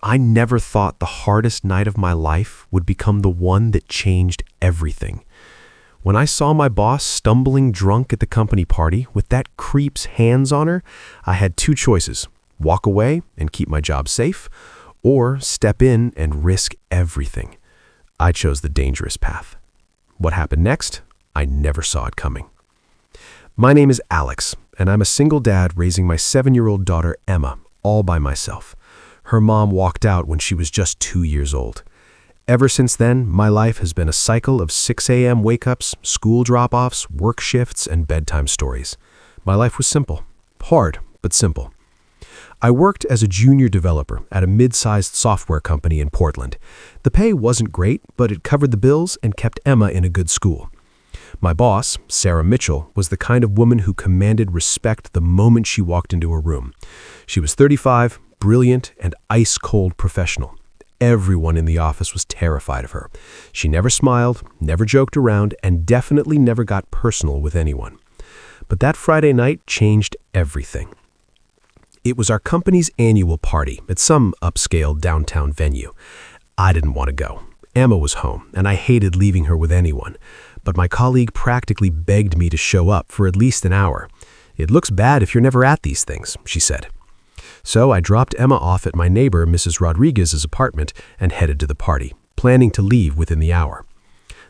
I never thought the hardest night of my life would become the one that changed everything. When I saw my boss stumbling drunk at the company party with that creep's hands on her, I had two choices: walk away and keep my job safe, or step in and risk everything. I chose the dangerous path. What happened next? I never saw it coming. My name is Alex, and I'm a single dad raising my 7-year-old daughter, Emma, all by myself. Her mom walked out when she was just 2 years old. Ever since then, my life has been a cycle of 6 a.m. wake-ups, school drop-offs, work shifts, and bedtime stories. My life was simple. Hard, but simple. I worked as a junior developer at a mid-sized software company in Portland. The pay wasn't great, but it covered the bills and kept Emma in a good school. My boss, Sarah Mitchell, was the kind of woman who commanded respect the moment she walked into a room. She was 35, brilliant, and ice-cold professional. Everyone in the office was terrified of her. She never smiled, never joked around, and definitely never got personal with anyone. But that Friday night changed everything. It was our company's annual party at some upscale downtown venue. I didn't want to go. Emma was home, and I hated leaving her with anyone. But my colleague practically begged me to show up for at least an hour. "It looks bad if you're never at these things," she said. So I dropped Emma off at my neighbor, Mrs. Rodriguez's apartment, and headed to the party, planning to leave within the hour.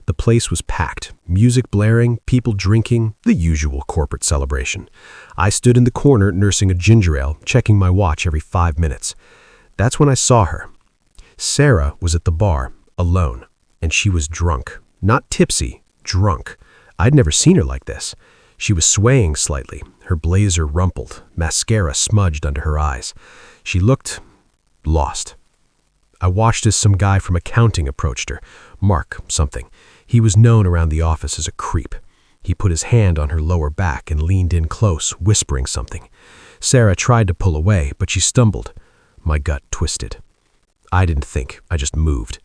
The place was packed, music blaring, people drinking, the usual corporate celebration. I stood in the corner nursing a ginger ale, checking my watch every 5 minutes. That's when I saw her. Sarah was at the bar, alone, and she was drunk. Not tipsy, drunk. I'd never seen her like this. She was swaying slightly, her blazer rumpled, mascara smudged under her eyes. She looked lost. I watched as some guy from accounting approached her, Mark something. He was known around the office as a creep. He put his hand on her lower back and leaned in close, whispering something. Sarah tried to pull away, but she stumbled. My gut twisted. I didn't think, I just moved.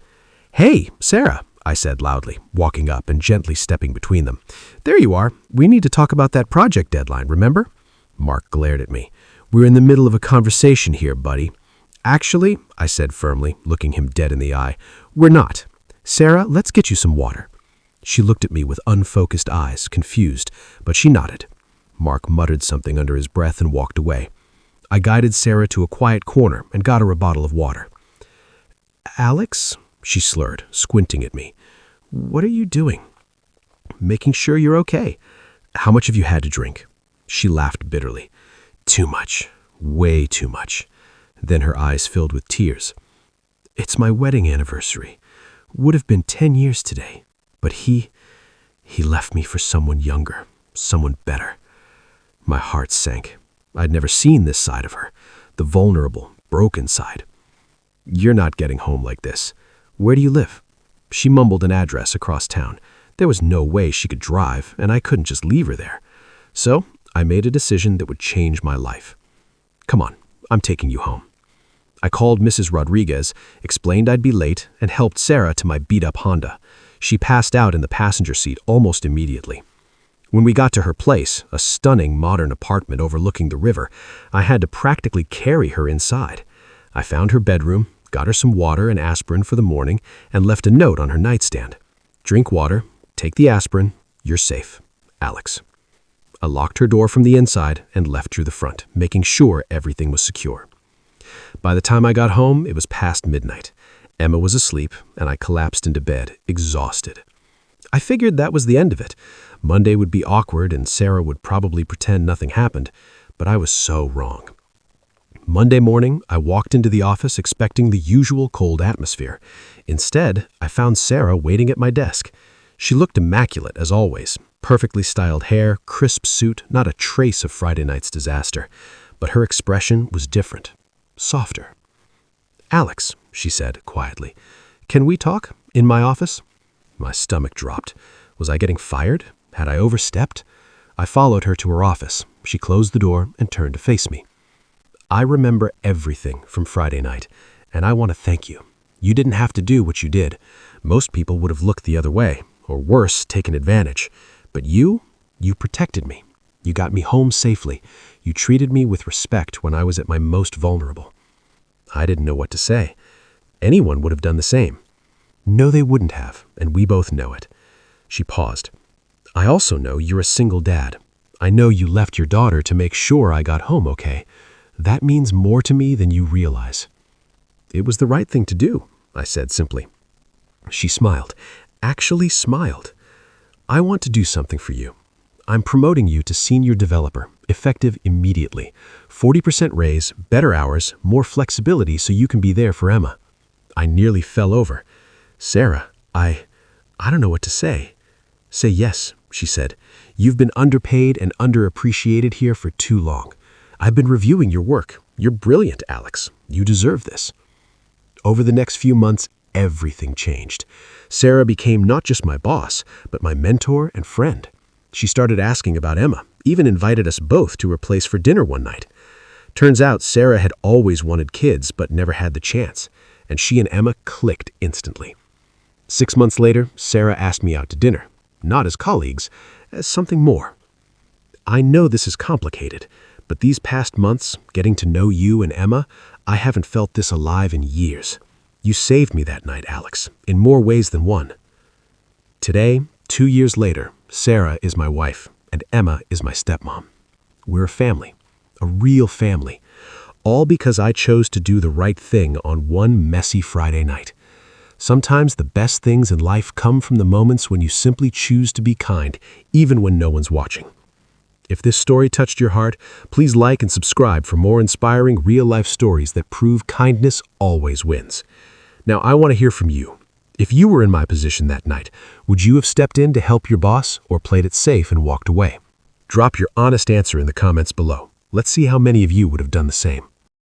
"Hey, Sarah," I said loudly, walking up and gently stepping between them. "There you are. We need to talk about that project deadline, remember?" Mark glared at me. "We're in the middle of a conversation here, buddy." "Actually," I said firmly, looking him dead in the eye, "we're not. Sarah, let's get you some water." She looked at me with unfocused eyes, confused, but she nodded. Mark muttered something under his breath and walked away. I guided Sarah to a quiet corner and got her a bottle of water. "Alex?" she slurred, squinting at me. "What are you doing?" "Making sure you're okay. How much have you had to drink?" She laughed bitterly. "Too much. Way too much." Then her eyes filled with tears. "It's my wedding anniversary. Would have been 10 years today. But he left me for someone younger, someone better." My heart sank. I'd never seen this side of her, the vulnerable, broken side. "You're not getting home like this. Where do you live?" She mumbled an address across town. There was no way she could drive, and I couldn't just leave her there. So I made a decision that would change my life. "Come on, I'm taking you home." I called Mrs. Rodriguez, explained I'd be late, and helped Sarah to my beat-up Honda. She passed out in the passenger seat almost immediately. When we got to her place, a stunning modern apartment overlooking the river, I had to practically carry her inside. I found her bedroom, got her some water and aspirin for the morning, and left a note on her nightstand. "Drink water, take the aspirin, you're safe. Alex." I locked her door from the inside and left through the front, making sure everything was secure. By the time I got home, it was past midnight. Emma was asleep, and I collapsed into bed, exhausted. I figured that was the end of it. Monday would be awkward, and Sarah would probably pretend nothing happened, but I was so wrong. Monday morning, I walked into the office expecting the usual cold atmosphere. Instead, I found Sarah waiting at my desk. She looked immaculate, as always. Perfectly styled hair, crisp suit, not a trace of Friday night's disaster. But her expression was different, softer. "Alex," she said quietly, "can we talk? In my office?" My stomach dropped. Was I getting fired? Had I overstepped? I followed her to her office. She closed the door and turned to face me. "I remember everything from Friday night, and I want to thank you. You didn't have to do what you did. Most people would have looked the other way, or worse, taken advantage. But you protected me. You got me home safely. You treated me with respect when I was at my most vulnerable." I didn't know what to say. Anyone would have done the same. No, they wouldn't have, and we both know it. She paused. I also know you're a single dad. I know you left your daughter to make sure I got home okay. That means more to me than you realize. It was the right thing to do, I said simply. She smiled, actually smiled. I want to do something for you. I'm promoting you to senior developer, effective immediately. 40% raise, better hours, more flexibility so you can be there for Emma. I nearly fell over. Sarah, I don't know what to say. Say yes, she said. You've been underpaid and underappreciated here for too long. I've been reviewing your work. You're brilliant, Alex. You deserve this. Over the next few months, everything changed. Sarah became not just my boss, but my mentor and friend. She started asking about Emma, even invited us both to her place for dinner one night. Turns out Sarah had always wanted kids but never had the chance, and she and Emma clicked instantly. 6 months later, Sarah asked me out to dinner, not as colleagues, as something more. I know this is complicated, but these past months, getting to know you and Emma, I haven't felt this alive in years. You saved me that night, Alex, in more ways than one. Today, 2 years later, Sarah is my wife, and Emma is my stepmom. We're a family, a real family, all because I chose to do the right thing on one messy Friday night. Sometimes the best things in life come from the moments when you simply choose to be kind, even when no one's watching. If this story touched your heart, please like and subscribe for more inspiring real-life stories that prove kindness always wins. Now, I want to hear from you. If you were in my position that night, would you have stepped in to help your boss or played it safe and walked away? Drop your honest answer in the comments below. Let's see how many of you would have done the same.